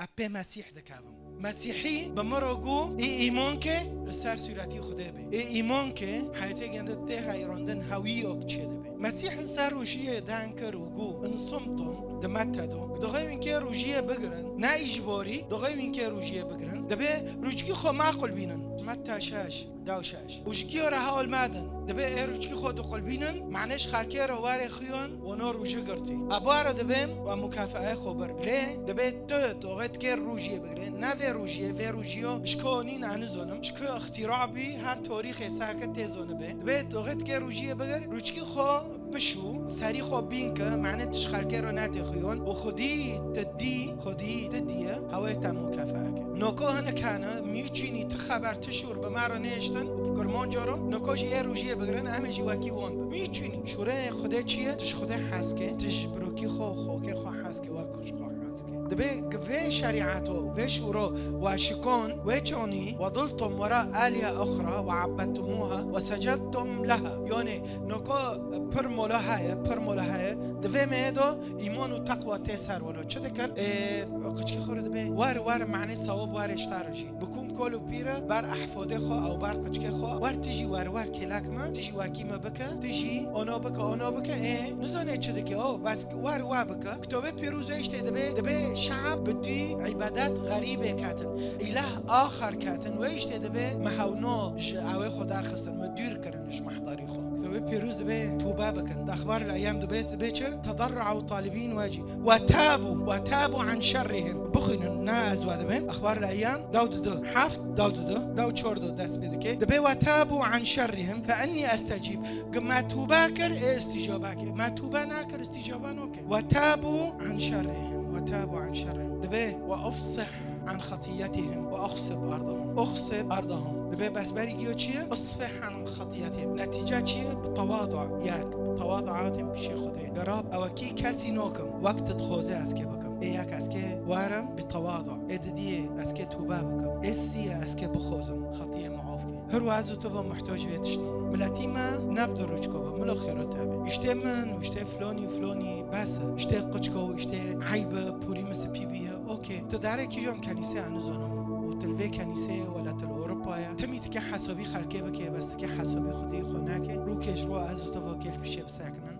اپی مسیح دکاوم مسیحی بمرگو ایمان که سر صورتی خدا به ایمان که حیاتی گنده ته غیراندن هویوک چه ده مسیح سر روشیه دانکر وگو انصمتم دمتدو دقیقاً این که روشیه بگرن نه اجباری دقیقاً این که روشیه بگرن دبه روشکی خو معقول بینن متى شاش داوشاش وشکی را حال مادن دبه روشکی خود قلبینن معنیش خالکی را واره خیان و نور روشی گرتی ابوار دبیم و مکافأه خبر له دبه تو قد که روشیه بگرن نه و روشیه و روشیو شکونی نه زنم شکو اختراع بی هر تاریخ ساکت تزونه به دبه تو قد که روشیه بگر روشکی خو بشو سری خو بین که معنی تشخالکی را نتخیون و خودی تدیه هوای تمو کفاک نوکو هنکانه میچینی تخبر تشور به مرا نیشتن و کرمان جارو نوکوش یه روزیه بگرن همه جواکی وان میچینی شوره خدا چیه تش خدا حسکه تش بروکی خوکه حسکه و کش حسکه دبه گوه شریعتو و شورو و شکون و چونی و ضلتم وراء آلیه اخرى و عبدتموها و سجدتم لها یعنی نوکو پر ملاهای دوی میدو ایمان و تقوی تسر ولو چه دکن قچکی خورده به وار معنی ثواب وار اشتراجی بکن کلو پیره بر احفاده خو او بر قچکی خو وار تجی وار کلاک ما تجی واکی ما بکه تجی آنا بکه نزانه چه دکی او بس وار بکه کتابه پیروزه اشته دبه شعب بدی عبادت غریبه کاتن اله آخر کاتن و اشته دبه محاونو اوه خدا خستن مدیر کرنش محضری خو دبه پیروز دبه توبه بکن اخبار الايام دبه چه تضرعوا طالبين واجي وتابوا عن شرهم بخين الناس وذبه اخبار الايام داود حفت داود شوردو داس بدك دبي وتابوا عن شرهم فاني استجيب ما توباكر استجابك ما توبا ناكر استجابا نوك وتابوا عن شرهم دبي وافصح عن خطيتهم واخصب ارضهم دبي بس بريجيو چیه اصفح عن خطيتهم نتیجه چیه بتواضع تواضعاتهم پیش خدا یا رب او کی کسی نوکم وقت خوزه از که بکم یک از که وارم بتواضع اددیه از که توبه بکم اسی از که بخوزم خطیه معاف کی هر وازو تو محتاج ویتشنون ملتی ما نبدو روچکو با ملا خیرات هبه اشته من و اشته فلانی بس اشته قچکو اشته عیب پوری مثل پی بیه اوکی تو داره کیجام کنیسه انوزانم و تلوی کنیسه ولا تل اروپا تمیت که حسابی خلقه بکه بس که حسابی خودی خونه که رو کش رو از تو واکل پیشه بسکنه